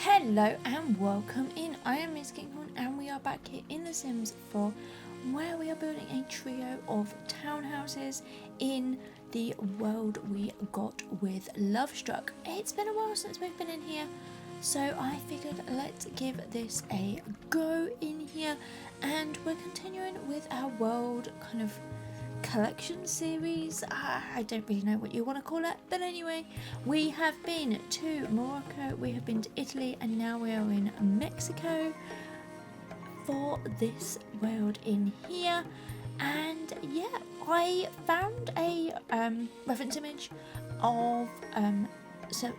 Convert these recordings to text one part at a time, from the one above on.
Hello and welcome in. I am MissKinghorn and we are back here in The Sims 4 where we are building a trio of townhouses in the world we got with Lovestruck. It's been a while since we've been in here, so I figured let's give this a go in here, and we're continuing with our world kind of collection series. I don't really know what you want to call it, but anyway, we have been to Morocco, we have been to Italy, and now we are in Mexico for this world in here. And yeah, I found a reference image of some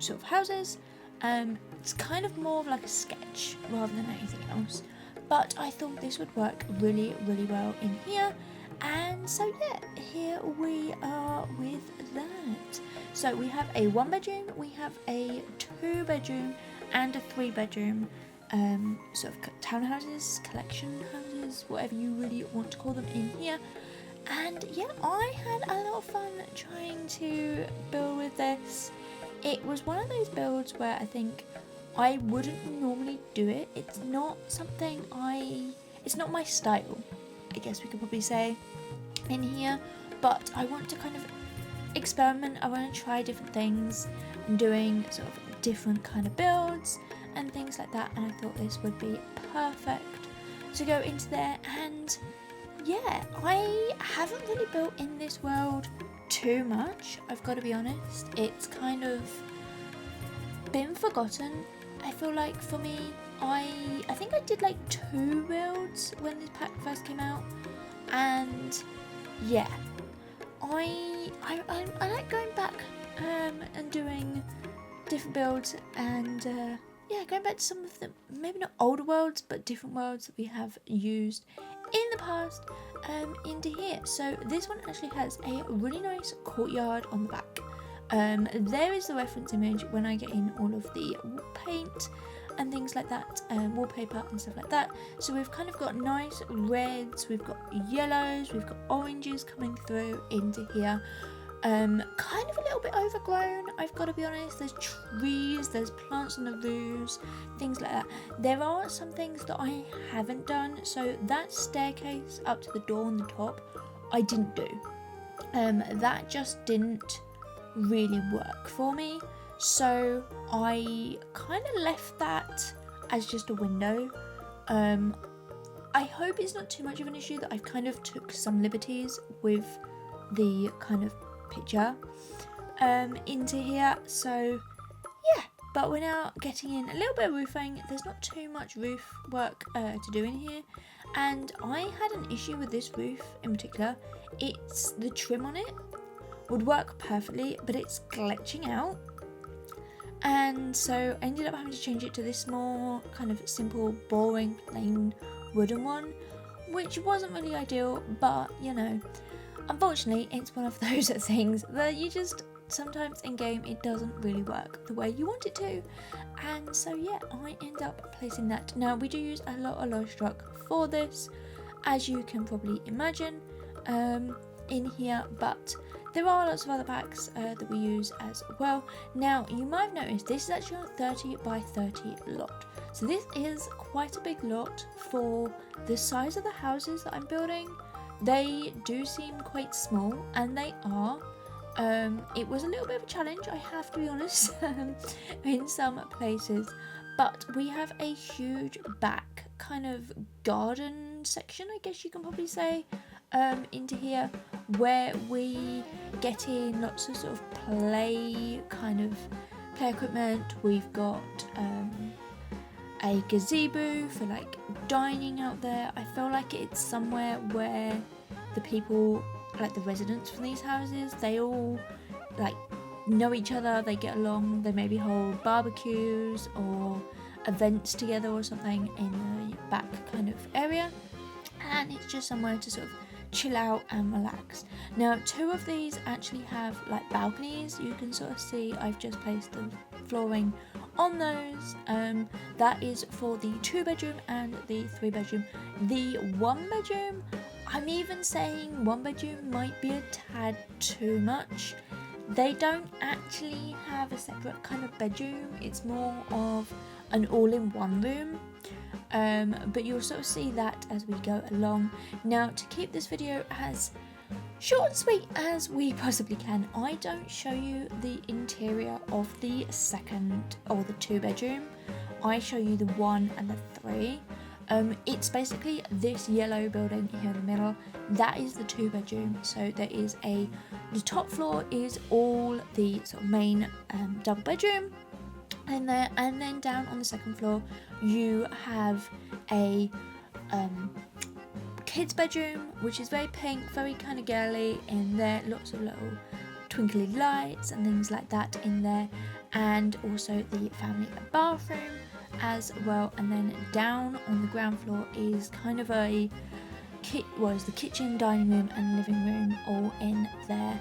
sort of houses. It's kind of more of like a sketch rather than anything else, but I thought this would work really well in here. And so yeah, here we are with that. So we have a 1-bedroom, we have a 2-bedroom and a 3-bedroom sort of townhouses, collection houses, whatever you really want to call them in here. And yeah, I had a lot of fun trying to build with this. It was one of those builds where I think I wouldn't normally do it. It's not something it's not my style, I guess we could probably say, in here, but I want to kind of experiment. I want to try different things and doing sort of different kind of builds and things like that, and I thought this would be perfect to go into there. And yeah, I haven't really built in this world too much, I've got to be honest. It's kind of been forgotten, I feel like, for me. I think I did like 2 builds when this pack first came out, and yeah, I like going back and doing different builds, and yeah, going back to some of the maybe not older worlds but different worlds that we have used in the past into here. So this one actually has a really nice courtyard on the back. There is the reference image when I get in all of the paint and things like that, wallpaper and stuff like that. So we've kind of got nice reds, we've got yellows, we've got oranges coming through into here. Kind of a little bit overgrown, I've got to be honest. There's trees, there's plants on the roofs, things like that. There are some things that I haven't done. So that staircase up to the door on the top, I didn't do. That just didn't really work for me. So I kind of left that as just a window. I hope it's not too much of an issue that I've kind of took some liberties with the kind of picture into here. So yeah, but we're now getting in a little bit of roofing. There's not too much roof work to do in here, and I had an issue with this roof in particular. It's the trim on it would work perfectly, but it's glitching out. And so I ended up having to change it to this more kind of simple, boring, plain wooden one, which wasn't really ideal, but you know, unfortunately it's one of those things that you just, sometimes in game it doesn't really work the way you want it to. And so yeah, I end up placing that. Now we do use a lot of Lovestruck for this, as you can probably imagine, in here, but there are lots of other packs that we use as well. Now, you might have noticed this is actually a 30 by 30 lot. So this is quite a big lot for the size of the houses that I'm building. They do seem quite small, and they are. It was a little bit of a challenge, I have to be honest, in some places. But we have a huge back kind of garden section, I guess you can probably say, into here, where we get in lots of sort of play equipment. We've got a gazebo for like dining out there. I feel like it's somewhere where the people, like the residents from these houses, they all like know each other, they get along, they maybe hold barbecues or events together or something in the back kind of area, and it's just somewhere to sort of chill out and relax. Now 2 of these actually have like balconies. You can sort of see I've just placed the flooring on those. That is for the 2-bedroom and the 3-bedroom. The 1-bedroom, I'm even saying 1-bedroom might be a tad too much. They don't actually have a separate kind of bedroom, it's more of an all-in-one room. But you'll sort of see that as we go along. Now, to keep this video as short and sweet as we possibly can, I don't show you the interior of the second or the 2-bedroom. I show you the 1 and the 3. It's basically this yellow building here in the middle. That is the 2-bedroom. So there is the top floor is all the sort of main double bedroom, and then down on the second floor you have a kids bedroom, which is very pink, very kind of girly in there, lots of little twinkly lights and things like that in there, and also the family bathroom as well. And then down on the ground floor is kind of the kitchen, dining room and living room all in there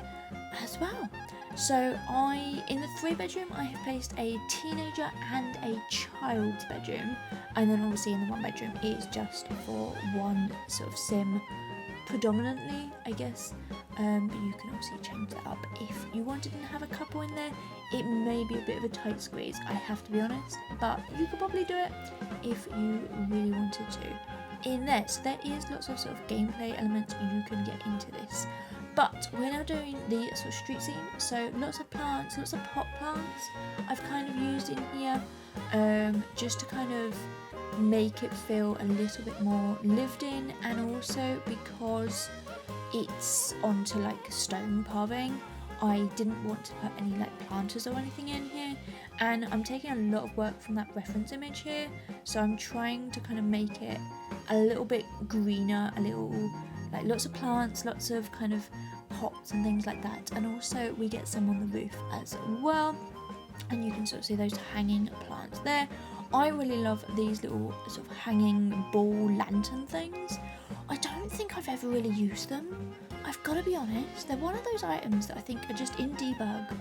as well. So in the 3-bedroom I have placed a teenager and a child's bedroom, and then obviously in the 1-bedroom is just for one sort of sim predominantly, I guess, but you can obviously change that up if you wanted to have a couple in there. It may be a bit of a tight squeeze, I have to be honest, but you could probably do it if you really wanted to in there. So there is lots of sort of gameplay elements you can get into this. But we're now doing the sort of street scene, so lots of plants, lots of pot plants I've kind of used in here, just to kind of make it feel a little bit more lived in, and also because it's onto like stone paving, I didn't want to put any like planters or anything in here, and I'm taking a lot of work from that reference image here, so I'm trying to kind of make it a little bit greener, a little like lots of plants, lots of kind of pots and things like that. And also we get some on the roof as well, and you can sort of see those hanging plants there. I really love these little sort of hanging ball lantern things. I don't think I've ever really used them, I've got to be honest. They're one of those items that I think are just in debug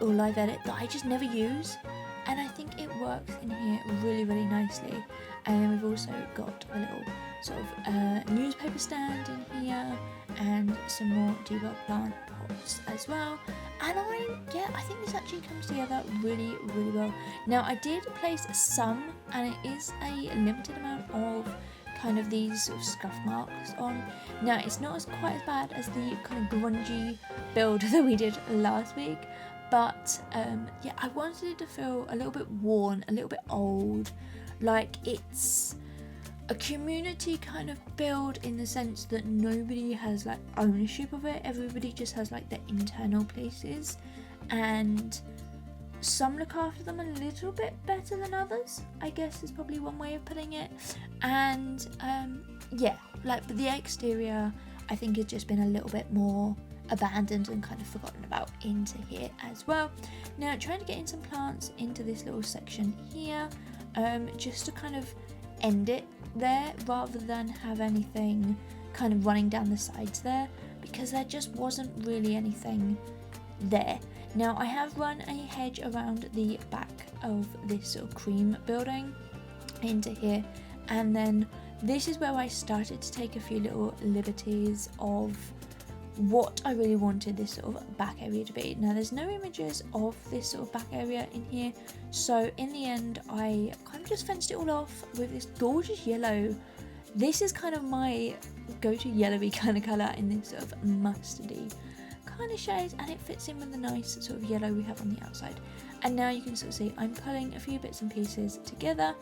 or live edit that I just never use, and I think it works in here really, really nicely. And then we've also got a little sort of newspaper stand in here, and some more debug plant pots as well. And I think this actually comes together really, really well. Now I did place some, and it is a limited amount of kind of these sort of scuff marks on. Now it's not quite as bad as the kind of grungy build that we did last week, but yeah, I wanted it to feel a little bit worn, a little bit old, like it's a community kind of build in the sense that nobody has like ownership of it. Everybody just has like their internal places, and some look after them a little bit better than others, I guess is probably one way of putting it. And yeah, like, but the exterior I think has just been a little bit more abandoned and kind of forgotten about into here as well. Now trying to get in some plants into this little section here, just to kind of end it there rather than have anything kind of running down the sides there, because there just wasn't really anything there. Now I have run a hedge around the back of this sort of cream building into here, and then this is where I started to take a few little liberties of what I really wanted this sort of back area to be. Now there's no images of this sort of back area in here, so in the end I kind of just fenced it all off with this gorgeous yellow. This is kind of my go-to yellowy kind of colour in this sort of mustardy kind of shade, and it fits in with the nice sort of yellow we have on the outside. And now you can sort of see I'm pulling a few bits and pieces together,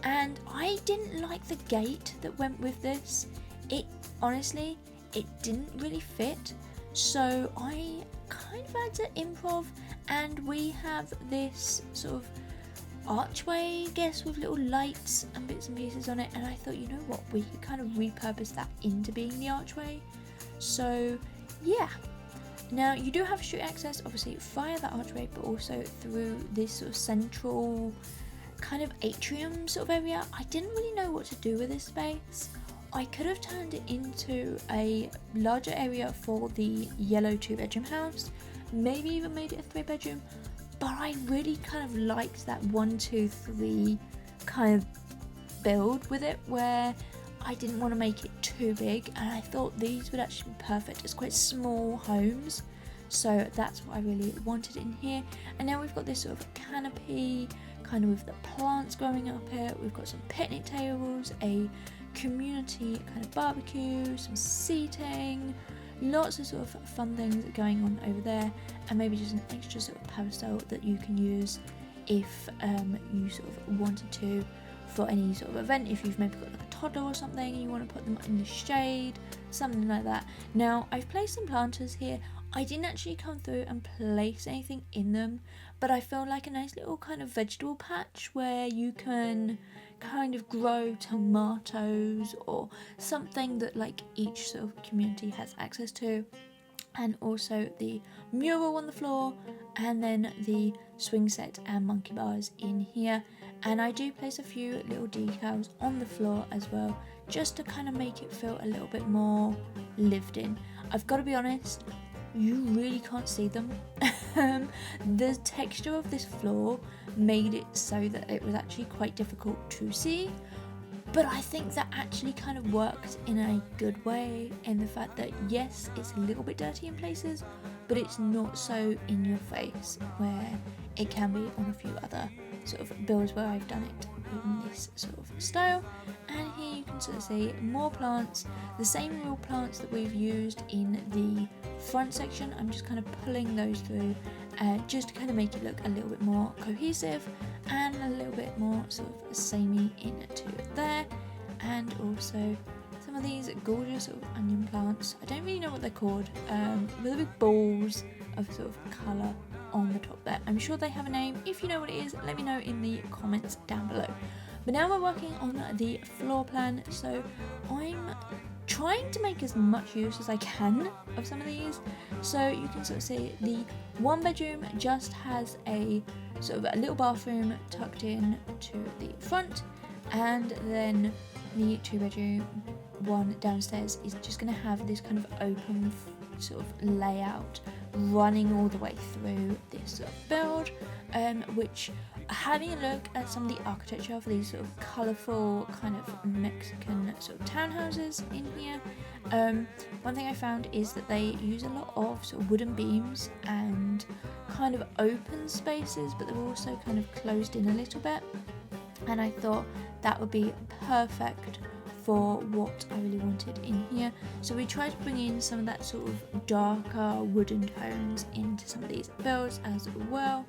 and I didn't like the gate that went with this. It honestly, it didn't really fit, so I kind of had to improv, and we have this sort of archway, I guess, with little lights and bits and pieces on it, and I thought, you know what, we could kind of repurpose that into being the archway. So yeah, now you do have street access obviously via that archway, but also through this sort of central kind of atrium sort of area. I didn't really know what to do with this space. I could have turned it into a larger area for the yellow 2-bedroom house, maybe even made it a 3-bedroom, but I really kind of liked that 1, 2, 3 kind of build with it, where I didn't want to make it too big, and I thought these would actually be perfect as quite small homes. So that's what I really wanted in here. And now we've got this sort of canopy, kind of with the plants growing up here. We've got some picnic tables, a community kind of barbecue, some seating, lots of sort of fun things going on over there, and maybe just an extra sort of pedestal that you can use if you sort of wanted to for any sort of event. If you've maybe got like a toddler or something and you want to put them in the shade, something like that. Now I've placed some planters here. I didn't actually come through and place anything in them, but I feel like a nice little kind of vegetable patch where you can kind of grow tomatoes or something that like each sort of community has access to. And also the mural on the floor, and then the swing set and monkey bars in here. And I do place a few little decals on the floor as well, just to kind of make it feel a little bit more lived in. I've got to be honest, you really can't see them. The texture of this floor made it so that it was actually quite difficult to see, but I think that actually kind of works in a good way, in the fact that yes, it's a little bit dirty in places, but it's not so in your face where it can be on a few other sort of builds where I've done it in this sort of style. And here you can sort of see more plants, the same real plants that we've used in the front section. I'm just kind of pulling those through just to kind of make it look a little bit more cohesive and a little bit more sort of samey into there. And also some of these gorgeous sort of onion plants. I don't really know what they're called, with the big balls of sort of colour on the top there. I'm sure they have a name. If you know what it is, let me know in the comments down below. But now we're working on the floor plan, so I'm trying to make as much use as I can of some of these. So you can sort of see the one bedroom just has a sort of a little bathroom tucked in to the front, and then the two bedroom one downstairs is just going to have this kind of open sort of layout running all the way through this sort of build, which, having a look at some of the architecture for these sort of colourful kind of Mexican sort of townhouses in here, one thing I found is that they use a lot of sort of wooden beams and kind of open spaces, but they're also kind of closed in a little bit, and I thought that would be perfect for what I really wanted in here. So we tried to bring in some of that sort of darker wooden tones into some of these builds as well.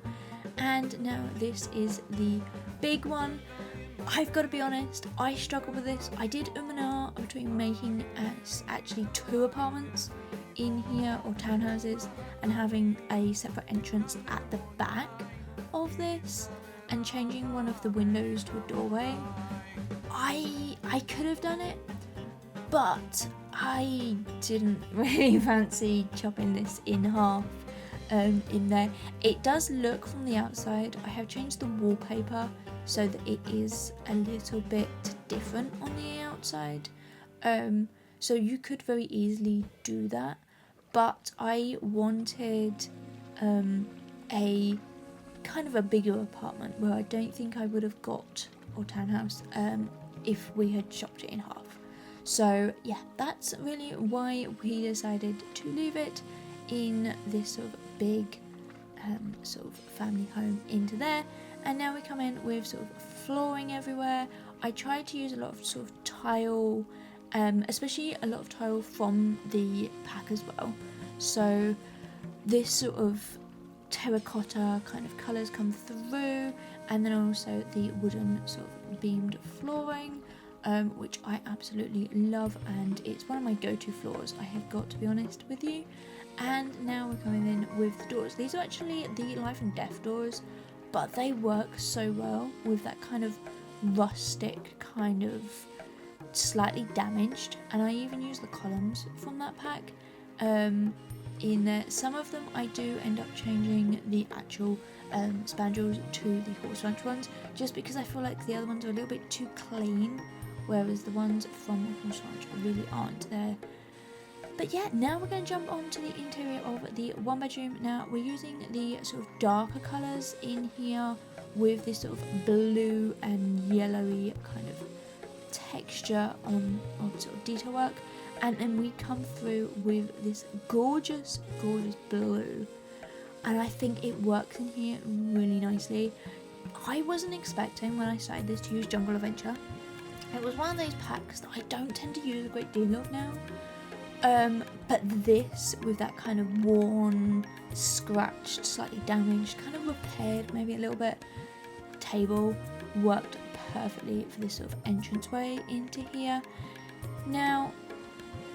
And now this is the big one. I've got to be honest, I struggled with this. I did and ah between making actually two apartments in here, or townhouses, and having a separate entrance at the back of this, and changing one of the windows to a doorway. I could have done it, but I didn't really fancy chopping this in half in there. It does look from the outside. I have changed the wallpaper so that it is a little bit different on the outside. So you could very easily do that, but I wanted a kind of a bigger apartment where I don't think I would have got, or townhouse, if we had chopped it in half. So yeah, that's really why we decided to leave it in this sort of big sort of family home into there. And now we come in with sort of flooring everywhere. I tried to use a lot of sort of tile, especially a lot of tile from the pack as well. So this sort of terracotta kind of colours come through, and then also the wooden sort of beamed flooring, which I absolutely love, and it's one of my go-to floors, I have got to be honest with you. And now we're coming in with the doors. These are actually the life and death doors, but they work so well with that kind of rustic, kind of slightly damaged, and I even use the columns from that pack in there. Some of them I do end up changing the actual spandrels to the horse ranch ones, just because I feel like the other ones are a little bit too clean, whereas the ones from the horse ranch really aren't there. But yeah, now we're going to jump on to the interior of the one bedroom. Now we're using the sort of darker colours in here with this sort of blue and yellowy kind of texture on sort of detail work. and then we come through with this gorgeous blue, and I think it works in here really nicely. I wasn't expecting when I started this to use Jungle Adventure. It was one of those packs that I don't tend to use a great deal of now, but this with that kind of worn, scratched, slightly damaged, kind of repaired maybe a little bit table worked perfectly for this sort of entranceway into here. Now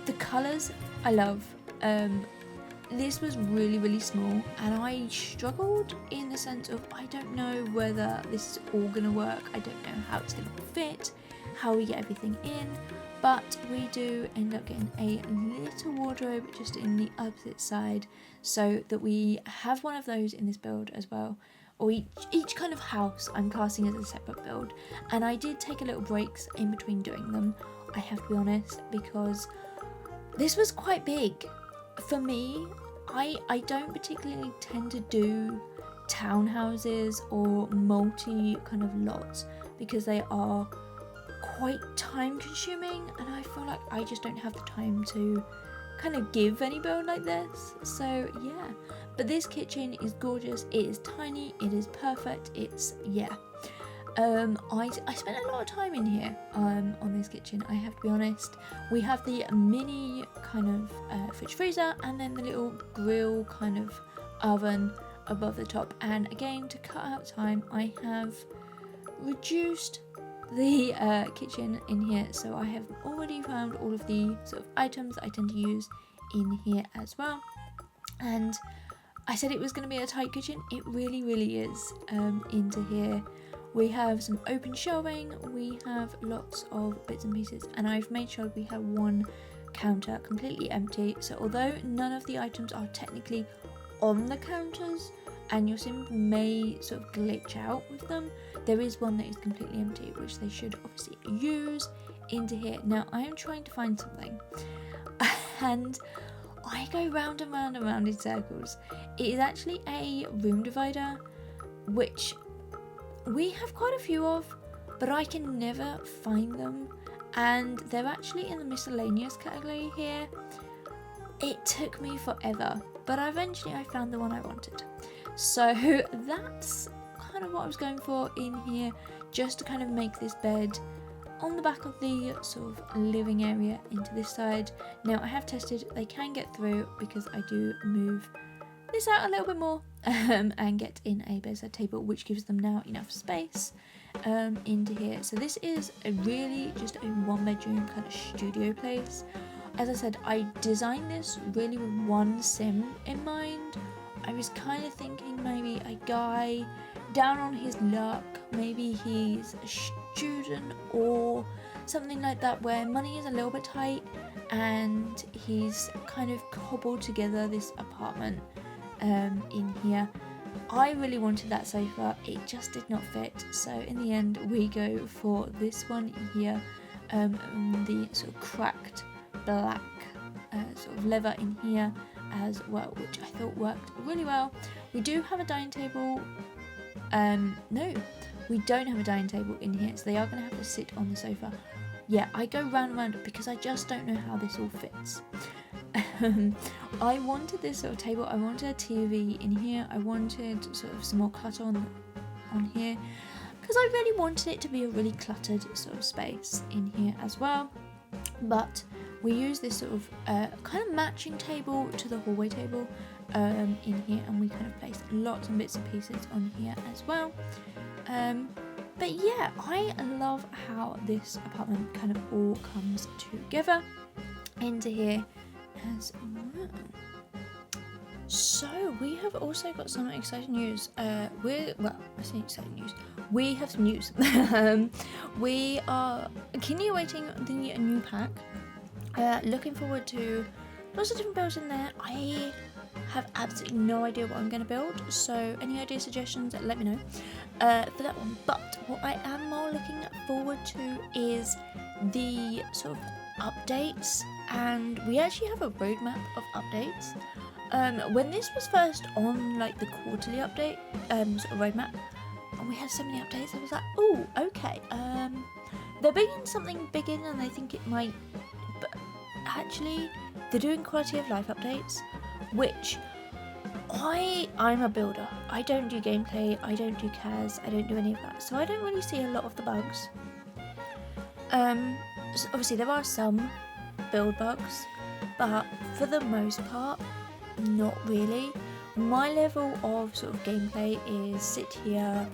the colours I love. This was really small, and I struggled in the sense of I don't know whether this is all gonna work. I don't know how it's gonna fit, how we get everything in, but we do end up getting a little wardrobe just in the opposite side, so that we have one of those in this build as well. Or each kind of house I'm classing as a separate build, and I did take a little breaks in between doing them, I have to be honest, because this was quite big. For me, I don't particularly tend to do townhouses or multi kind of lots because they are quite time consuming, and I feel like I just don't have the time to kind of give any build like this. So yeah, but this kitchen is gorgeous. It is tiny, it is perfect, it's I spent a lot of time in here on this kitchen, I have to be honest. We have the mini kind of fridge freezer, and then the little grill kind of oven above the top, and again, to cut out time, I have reduced the kitchen in here, so I have already found all of the sort of items that I tend to use in here as well. And I said it was going to be a tight kitchen, it really is. Into here we have some open shelving, we have lots of bits and pieces, and I've made sure we have one counter completely empty. So although none of the items are technically on the counters and your sim may sort of glitch out with them, there is one that is completely empty, which they should obviously use into here. Now I am trying to find something and I go round and round and round in circles. It is actually a room divider, which we have quite a few of, but I can never find them, and they're actually in the miscellaneous category here. It took me forever, but eventually I found the one I wanted. So that's kind of what I was going for in here, just to kind of make this bed on the back of the sort of living area into this side. Now I have tested, they can get through because I do move this out a little bit more and get in a bedside table, which gives them now enough space into here. So this is a really just a one bedroom kind of studio place. As I said, I designed this really with one sim in mind. I was kind of thinking maybe a guy down on his luck, maybe he's a student or something like that, where money is a little bit tight and he's kind of cobbled together this apartment in here. I really wanted that sofa, it just did not fit, so in the end we go for this one here, the sort of cracked black sort of leather in here as well, which I thought worked really well. We do have a dining table, no, we don't have a dining table in here, so they are going to have to sit on the sofa. Yeah, I go round and round because I just don't know how this all fits. I wanted this sort of table, I wanted a TV in here, I wanted sort of some more clutter on here, because I really wanted it to be a really cluttered sort of space in here as well. But we use this sort of kind of matching table to the hallway table in here, and we kind of place lots of bits and pieces on here as well. But yeah, I love how this apartment kind of all comes together into here as well. So we have also got some exciting news. I say exciting news. We have some news. We are keenly awaiting the new pack. Looking forward to lots of different builds in there. I have absolutely no idea what I'm going to build, so any idea, suggestions, let me know for that one. But what I am more looking forward to is the sort of updates, and we actually have a roadmap of updates. When this was first on like the quarterly update sort of roadmap, and we had so many updates, I was like, oh, okay, they're bringing something big in, and I think it might actually they're doing quality of life updates, which I'm a builder. I don't do gameplay, I don't do CAS, I don't do any of that, so I don't really see a lot of the bugs. So obviously there are some build bugs, but for the most part, not really. My level of sort of gameplay is sit here,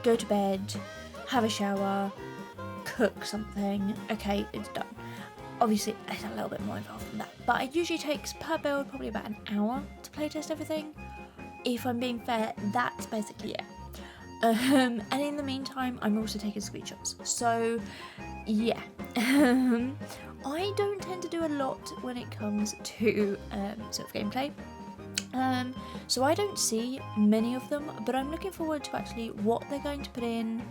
go to bed, have a shower, cook something, okay, it's done. Obviously, it's a little bit more involved than that, but it usually takes per build probably about an hour to playtest everything. If I'm being fair, that's basically it. And in the meantime, I'm also taking screenshots. So, yeah. I don't tend to do a lot when it comes to sort of gameplay. So I don't see many of them, but I'm looking forward to actually what they're going to put in,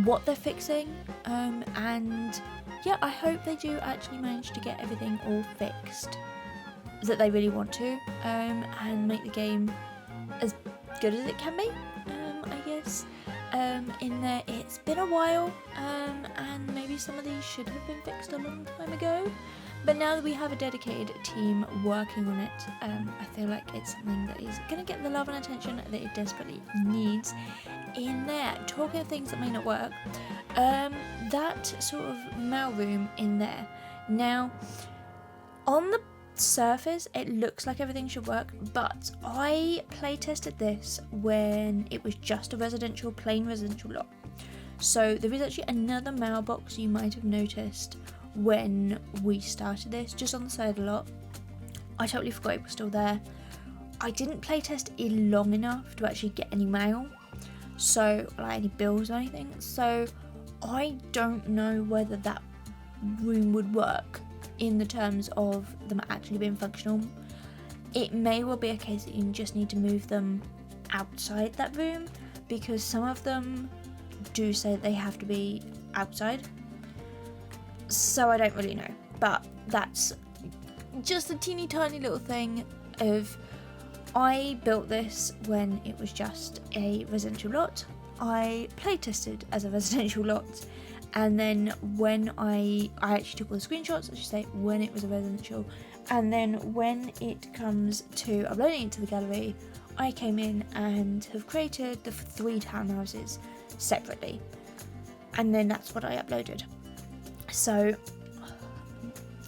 what they're fixing, and yeah, I hope they do actually manage to get everything all fixed that they really want to, and make the game as good as it can be, I guess. In there, it's been a while, and maybe some of these should have been fixed a long time ago, but now that we have a dedicated team working on it, I feel like it's something that is going to get the love and attention that it desperately needs in there. Talking of things that may not work, that sort of mail room in there. Now, on the surface, it looks like everything should work, but I play tested this when it was just a plain residential lot. So there is actually another mailbox you might have noticed when we started this, just on the side of the lot. I totally forgot it was still there. I didn't play test it long enough to actually get any mail, so like any bills or anything, so I don't know whether that room would work in the terms of them actually being functional. It may well be a case that you just need to move them outside that room, because some of them do say they have to be outside, so I don't really know, but that's just a teeny tiny little thing of, I built this when it was just a residential lot. I play tested as a residential lot, and then when I actually took all the screenshots, I should say, when it was a residential, and then when it comes to uploading it to the gallery, I came in and have created the 3 townhouses separately, and then that's what I uploaded. So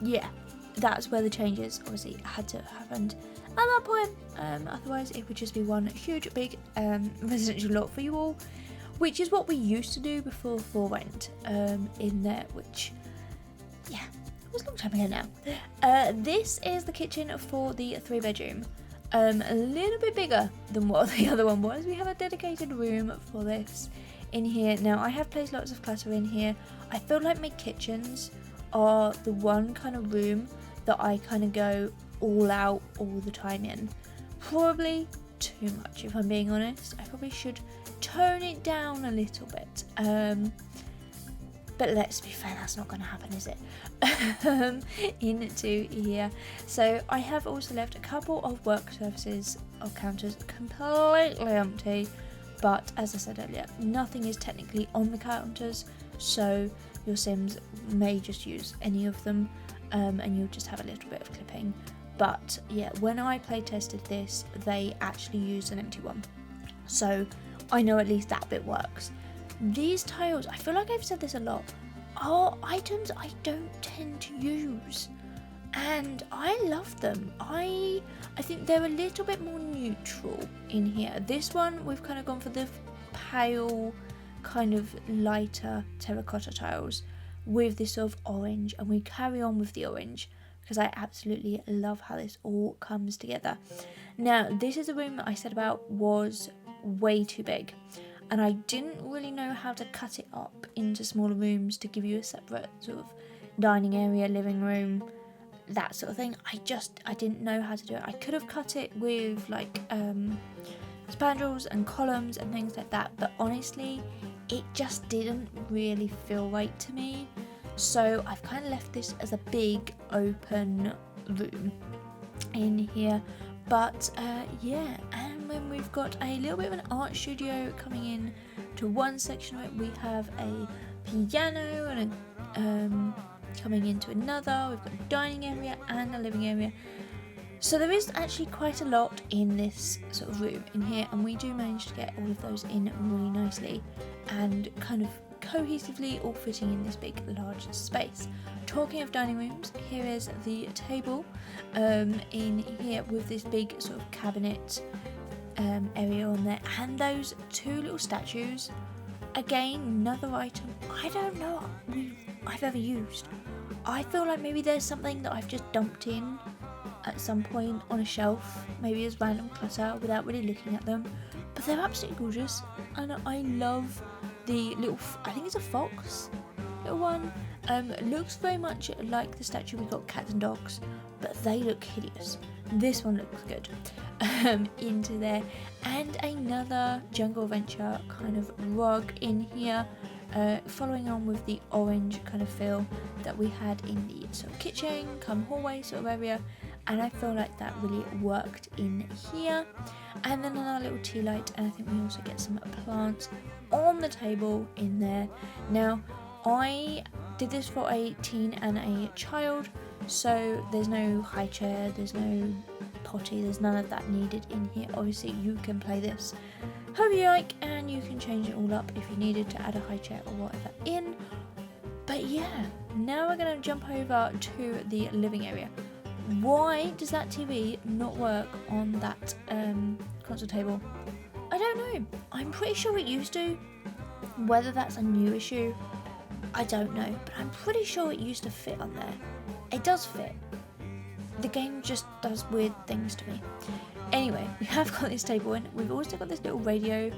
yeah, that's where the changes obviously had to happen at that point, otherwise it would just be one huge big residential lot for you all, which is what we used to do before 4 went in there, which, yeah, it was a long time ago now. This is the kitchen for the 3-bedroom. A little bit bigger than what the other one was. We have a dedicated room for this in here. Now, I have placed lots of clutter in here. I feel like my kitchens are the one kind of room that I kind of go all out all the time in. Probably too much, if I'm being honest. I probably should tone it down a little bit, but let's be fair, that's not going to happen, is it? Into here. So I have also left a couple of work surfaces of counters completely empty, but as I said earlier, nothing is technically on the counters, so your Sims may just use any of them, and you'll just have a little bit of clipping. But yeah, when I play tested this, they actually used an empty one, so I know at least that bit works. These tiles, I feel like I've said this a lot, are items I don't tend to use, and I love them. I think they're a little bit more neutral in here. This one, we've kind of gone for the pale, kind of lighter terracotta tiles with this sort of orange, and we carry on with the orange because I absolutely love how this all comes together. Now, this is a room that I said about was way too big, and I didn't really know how to cut it up into smaller rooms to give you a separate sort of dining area, living room, that sort of thing. I didn't know how to do it. I could have cut it with like spandrels and columns and things like that, but honestly it just didn't really feel right to me, so I've kind of left this as a big open room in here. But yeah, and then we've got a little bit of an art studio coming in to one section of it. We have a piano and coming into another. We've got a dining area and a living area. So there is actually quite a lot in this sort of room in here, and we do manage to get all of those in really nicely and kind of cohesively all fitting in this big large space. Talking of dining rooms, here is the table in here with this big sort of cabinet area on there, and those two little statues. Again, another item I don't know I've ever used. I feel like maybe there's something that I've just dumped in at some point on a shelf, maybe as random clutter without really looking at them, but they're absolutely gorgeous, and I love the little, I think it's a fox little one. Looks very much like the statue we got, cats and dogs, but they look hideous. This one looks good into there, and another jungle adventure kind of rug in here, following on with the orange kind of feel that we had in the sort of kitchen come hallway sort of area, and I feel like that really worked in here. And then another little tea light, and I think we also get some plants on the table in there. Now I did this for a teen and a child, so there's no high chair, there's no potty, there's none of that needed in here. Obviously you can play this however you like, and you can change it all up if you needed to add a high chair or whatever in. But yeah, now we're going to jump over to the living area. Why does that TV not work on that console table? I don't know. I'm pretty sure it used to. Whether that's a new issue, I don't know, but I'm pretty sure it used to fit on there. It does fit. The game just does weird things to me. Anyway, we have got this table in. We've also got this little radio.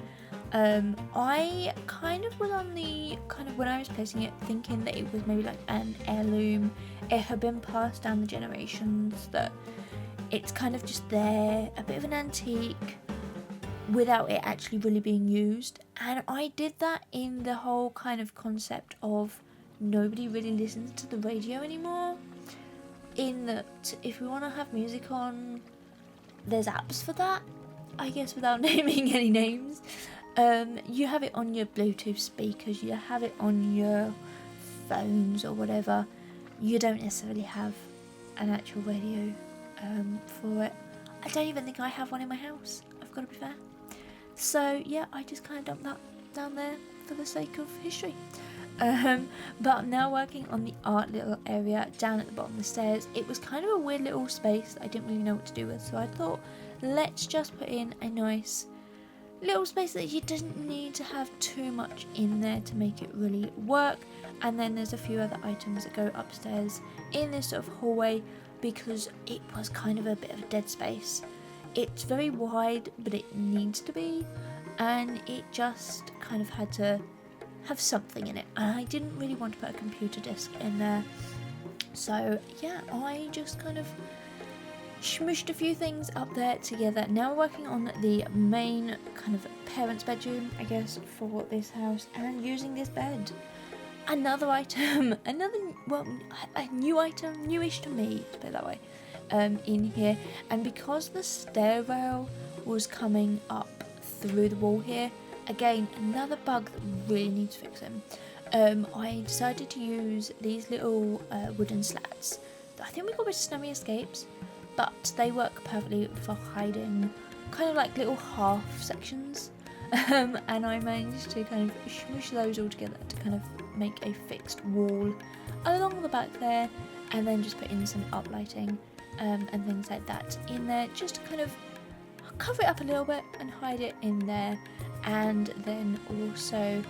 I kind of was on the, when I was placing it, thinking that it was maybe like an heirloom. It had been passed down the generations, that it's kind of just there, a bit of an antique, without it actually really being used. And I did that in the whole kind of concept of nobody really listens to the radio anymore, in that if we want to have music on, there's apps for that, I guess, without naming any names. You have it on your Bluetooth speakers, you have it on your phones or whatever. You don't necessarily have an actual radio for it. I don't even think I have one in my house, I've got to be fair. So yeah, I just kind of dumped that down there for the sake of history. But I'm now working on the art little area down at the bottom of the stairs. It was kind of a weird little space that I didn't really know what to do with, so I thought, let's just put in a nice little space that you didn't need to have too much in there to make it really work. And then there's a few other items that go upstairs in this sort of hallway, because it was kind of a bit of a dead space. It's very wide, but it needs to be, and it just kind of had to have something in it, and I didn't really want to put a computer desk in there. So yeah, I just kind of smushed a few things up there together. Now we're working on the main kind of parents' bedroom, I guess, for this house, and using this bed. Another item, a new item, newish to me, to put it that way, in here. And because the stairrail was coming up through the wall here, again, another bug that really needs fixing. I decided to use these little wooden slats that I think we got with Snowy Escapes, but they work perfectly for hiding kind of like little half sections. And I managed to kind of smush those all together to kind of make a fixed wall along the back there, and then just put in some uplighting and things like that in there, just to kind of cover it up a little bit and hide it in there. And then also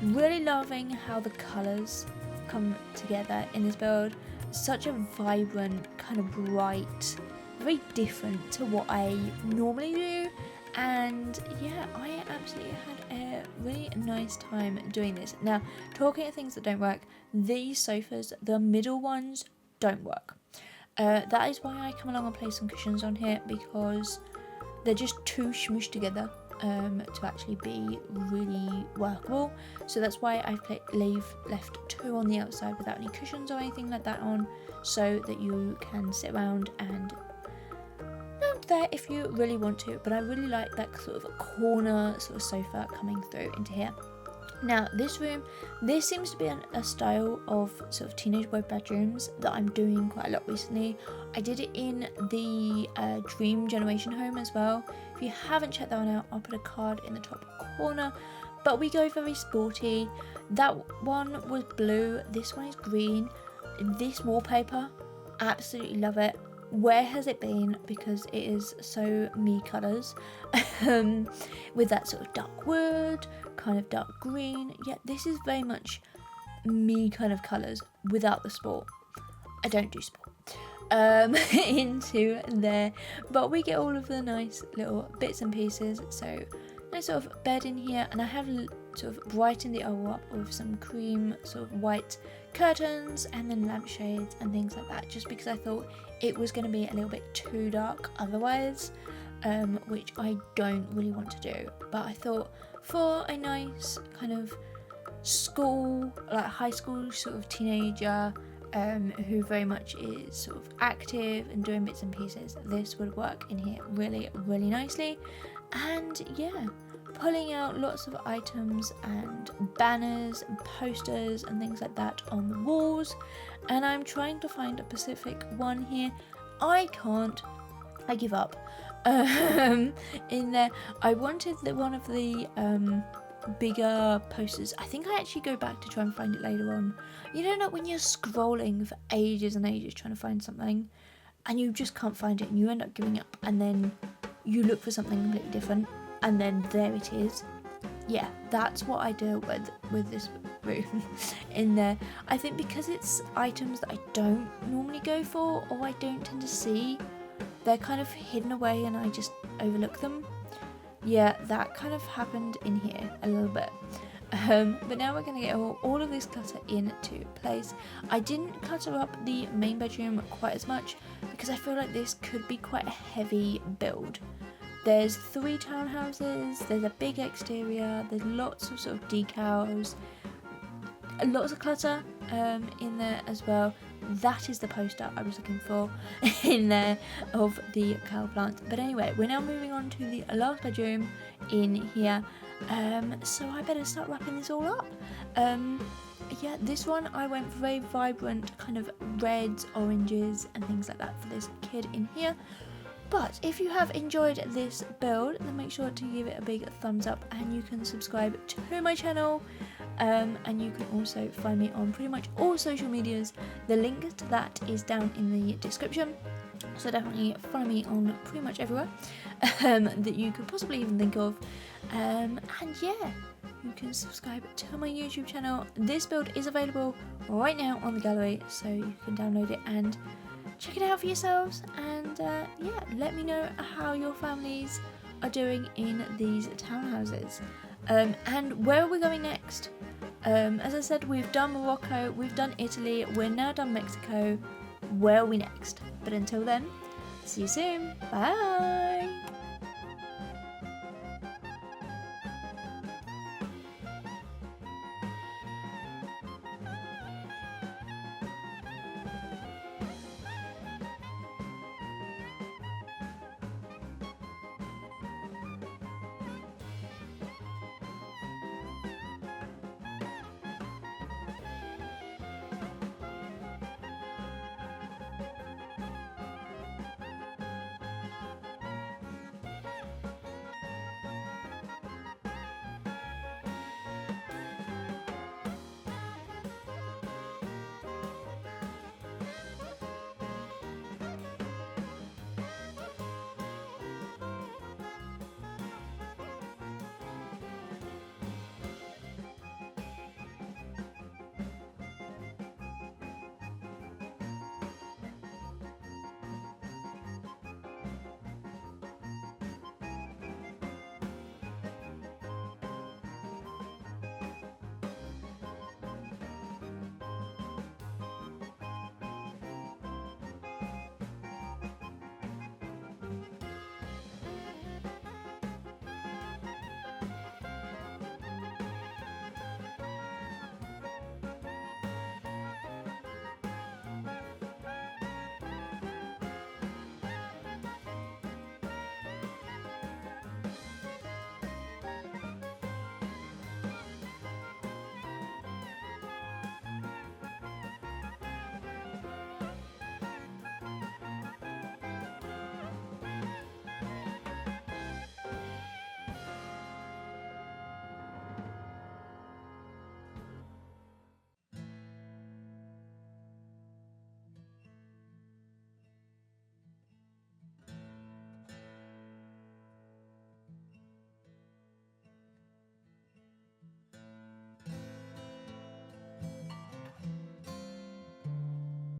really loving how the colours come together in this build. Such a vibrant, kind of bright, very different to what I normally do. And yeah, I absolutely had a really nice time doing this. Now, talking of things that don't work, these sofas, the middle ones, don't work. That is why I come along and place some cushions on here, because they're just too smushed together to actually be really workable. So that's why I've left two on the outside without any cushions or anything like that on, so that you can sit around and mount there if you really want to. But I really like that sort of corner sort of sofa coming through into here. Now this room, this seems to be a style of sort of teenage boy bedrooms that I'm doing quite a lot recently. I did it in the Dream Generation home as well. If you haven't checked that one out, I'll put a card in the top corner. But we go very sporty. That one was blue, this one is green. This wallpaper, absolutely love it. Where has it been? Because it is so me colours. With that sort of dark wood, kind of dark green. Yeah, this is very much me kind of colours without the sport. I don't do sport. Into there. But we get all of the nice little bits and pieces. So nice sort of bed in here, and I have sort of brightened it all up with some cream sort of white curtains and then lampshades and things like that, just because I thought it was going to be a little bit too dark otherwise, which I don't really want to do. But I thought for a nice kind of school, like high school sort of teenager who very much is sort of active and doing bits and pieces, this would work in here really, really nicely. And yeah, pulling out lots of items and banners and posters and things like that on the walls, and I'm trying to find a specific one here. I can't, I give up. In there, I wanted one of the bigger posters. I think I actually go back to try and find it later on. You know, not when you're scrolling for ages and ages trying to find something and you just can't find it and you end up giving up, and then you look for something completely different and then there it is. Yeah, that's what I do with this room in there. I think because it's items that I don't normally go for, or I don't tend to see, they're kind of hidden away and I just overlook them. Yeah, that kind of happened in here a little bit. But now we're going to get all of this clutter into place. I didn't clutter up the main bedroom quite as much because I feel like this could be quite a heavy build. There's 3 townhouses, there's a big exterior, there's lots of sort of decals, lots of clutter in there as well. That is the poster I was looking for in there of the cow plant. But anyway, we're now moving on to the last bedroom in here. So I better start wrapping this all up. Yeah, this one I went for very vibrant kind of reds, oranges and things like that for this kid in here. But if you have enjoyed this build, then make sure to give it a big thumbs up, and you can subscribe to my channel, and you can also find me on pretty much all social medias. The link to that is down in the description, so definitely follow me on pretty much everywhere that you could possibly even think of, and yeah, you can subscribe to my YouTube channel. This build is available right now on the gallery, so you can download it and check it out for yourselves, and yeah, let me know how your families are doing in these townhouses, and where are we going next. As I said, we've done Morocco, we've done Italy, we're now done Mexico. Where are we next? But until then, see you soon, bye.